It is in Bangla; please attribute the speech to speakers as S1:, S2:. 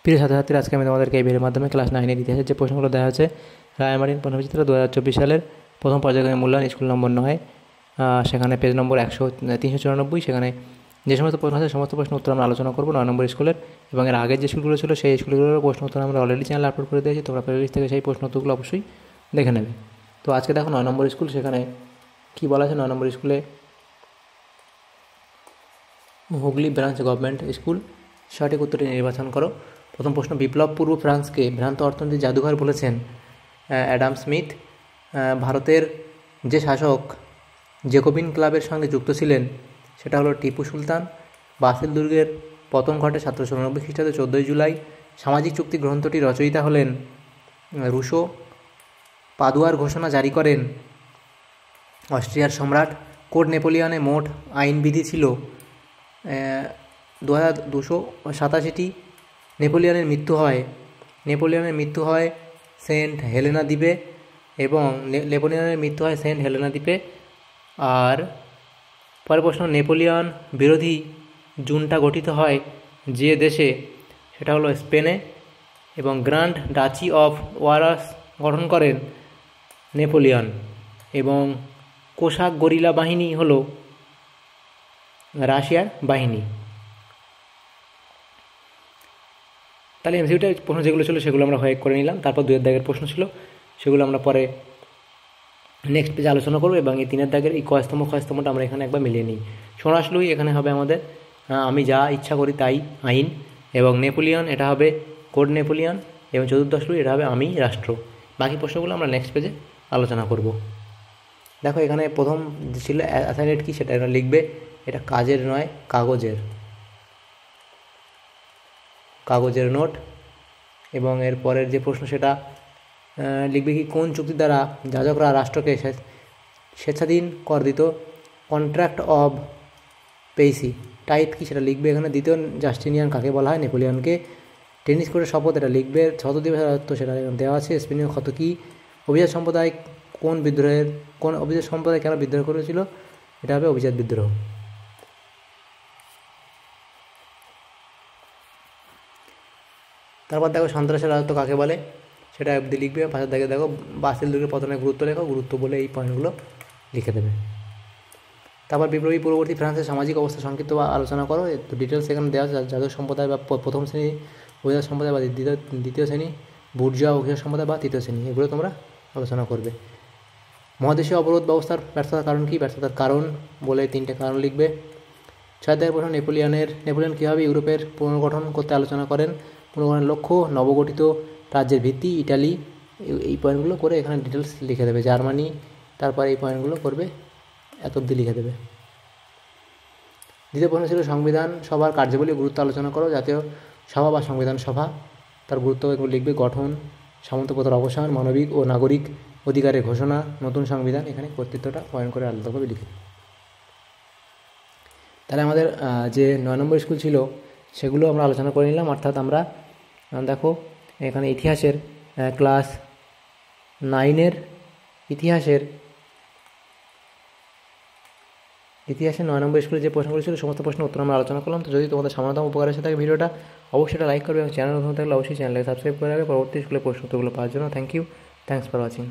S1: প্রিয় ছাত্রছাত্রীরা, আজকে আমি তোমাদেরকে এই ভিডিওর মাধ্যমে ক্লাস 9-এর ইতিহাসের যে প্রশ্নগুলো দেওয়া হচ্ছে রায়মার্টিন প্রশ্নবিচিত্র 2024 সালের প্রথম পর্যায়ক্রমিক মূল্যায়ন, স্কুল নম্বর 9, সেখানে পেজ নম্বর 394। সেখানে যে সমস্ত প্রশ্ন আছে সমস্ত প্রশ্ন উত্তর আমরা আলোচনা করবো 9 নম্বর স্কুলের, এবং এর আগের যে স্কুলগুলো ছিল সেই স্কুলগুলোর প্রশ্ন উত্তর আমরা অলরেডি চ্যানেলে আপলোড করে দিয়েছি। তোমরা প্লেলিস্ট থেকে সেই প্রশ্ন উত্তরগুলো অবশ্যই দেখে নেবে। তো আজকে দেখো 9 নম্বর স্কুল, সেখানে কী বলা আছে 9 নম্বর স্কুলে, হুগলি ব্রাঞ্চ গভর্নমেন্ট স্কুল। সঠিক উত্তরটি নির্বাচন করো। প্রথম প্রশ্ন, বিপ্লব পূর্ব ফ্রান্সকে ভ্রান্ত অর্থনীতির জাদুঘর বলেছেন অ্যাডাম স্মিথ। ভারতের যে শাসক জেকোবিন ক্লাবের সঙ্গে যুক্ত ছিলেন সেটা হলো টিপু সুলতান। বাসেল দুর্গের পতন ঘটে 1799 খ্রিস্টাব্দে 14 জুলাই। সামাজিক চুক্তি গ্রন্থটি রচয়িতা হলেন রুশো। পাদুয়ার ঘোষণা জারি করেন অস্ট্রিয়ার সম্রাট। কোড নেপোলিয়নে মোট আইনবিধি ছিল 2287টি। নেপোলিয়নের মৃত্যু হয় সেন্ট হেলেনা দ্বীপে, এবং আর পরের প্রশ্ন, নেপোলিয়ন বিরোধী জুনটা গঠিত হয় যে দেশে, সেটা হলো স্পেনে, এবং গ্র্যান্ড ডাচি অফ ওয়ারাস গঠন করেন নেপোলিয়ন, এবং কোষাক গরিলা বাহিনী হলো রাশিয়ার বাহিনী। তাহলে এমসিকিউটা প্রশ্ন যেগুলো ছিল সেগুলো আমরা হয়ে করে নিলাম। তারপর 2 দাগের প্রশ্ন ছিল, সেগুলো আমরা পরে নেক্সট পেজে আলোচনা করবো, এবং এই 3 দাগের এই ক্ষয়স্তম্ভটা আমরা এখানে একবার মিলিয়ে নিই। সরাসরি এখানে হবে আমাদের আমি যা ইচ্ছা করি তাই আইন, এবং নেপোলিয়ন এটা হবে কোড নেপোলিয়ন, এবং 14 লুই এটা হবে আমি রাষ্ট্র। বাকি প্রশ্নগুলো আমরা নেক্সট পেজে আলোচনা করব। দেখো এখানে প্রথম ছিল অ্যাসাইনমেন্ট কি, সেটা এটা লিখবে। এটা কাজের নয়, কাগজের নোট। এবং এর পরের যে প্রশ্ন সেটা লিখবে কি, কোন চুক্তি দ্বারা যাজকরা রাষ্ট্রকে স্বেচ্ছাধীন কর দিত? Contract of পেইসি। টাইপ কি সেটা লিখবে এখানে। দ্বিতীয় জাস্টিনিয়ান কাকে বলা হয়? নেপোলিয়নকে। টেনিস কোর্টের শপথ এটা লিখবে। শত দিবসের রাজত্ব সেটা দেওয়া আছে। স্পেনীয় ক্ষত কি? অভিজাত সম্প্রদায় অভিজাত সম্প্রদায় কেন বিদ্রোহ করেছিল? এটা হবে অভিজাত বিদ্রোহ। তারপর দেখো সন্ত্রাসের রাজত্ব কাকে বলে, সেটা অবধি লিখবে। পাশের দাগে দেখো বাসেল দুর্গের পতনের গুরুত্ব লেখো, গুরুত্ব বলে এই পয়েন্টগুলো লিখে দেবে। তারপর বিপ্লবী পূর্ববর্তী ফ্রান্সের সামাজিক অবস্থা সংক্ষিপ্ত আলোচনা করো। তো ডিটেলস এখানে দেওয়া আছে। যাদব সম্প্রদায় বা প্রথম শ্রেণী অভিজাত সম্প্রদায়, বা দ্বিতীয় শ্রেণী বুর্জোয়া অভিজাত সম্প্রদায়, বা তৃতীয় শ্রেণী, এগুলো তোমরা আলোচনা করবে। মহাদেশীয় অবরোধ ব্যবস্থার ব্যর্থতার কারণ কি? ব্যর্থতার কারণ বলে 3টে কারণ লিখবে। 6 দাগের প্রশ্ন, নেপোলিয়ন কীভাবে ইউরোপের পুনর্গঠন করতে আলোচনা করেন? পুনর্গঠনের লক্ষ্য, নবগঠিত রাজ্যের ভিত্তি, ইটালি। এই পয়েন্টগুলো করে এখানে ডিটেলস লিখে দেবে। জার্মানি, তারপর এই পয়েন্টগুলো করবে, এত অবধি লিখে দেবে। দ্বিতীয় প্রশ্ন ছিল সংবিধান সভার কার্যাবলী গুরুত্ব আলোচনা করো। জাতীয় সভা বা সংবিধান সভা, তার গুরুত্ব এগুলো লিখবে। গঠন, সামন্তপ্রথার অবসান, মানবিক ও নাগরিক অধিকারের ঘোষণা, নতুন সংবিধান। এখানে কর্তৃত্বটা পয়েন্ট করে আলাদাভাবে লিখে। তাহলে আমাদের যে 9 নম্বর স্কুল ছিল সেগুলো আমরা আলোচনা করে নিলাম। অর্থাৎ আমরা দেখো এখানে ইতিহাসের ক্লাস 9-এর ইতিহাসের 9 নম্বর স্কুলে যে প্রশ্নগুলো ছিল সমস্ত প্রশ্নের উত্তর আমরা আলোচনা করলাম। তো যদি তোমাদের সামান্যতম উপকার এসে থাকে ভিডিওটা, অবশ্যই এটা লাইক করবে, এবং চ্যানেল নতুন থাকলে অবশ্যই চ্যানেলকে সাবস্ক্রাইব করে রাখবে পরবর্তী স্কুলের প্রশ্ন উত্তরগুলো পাওয়ার জন্য। Thanks for watching.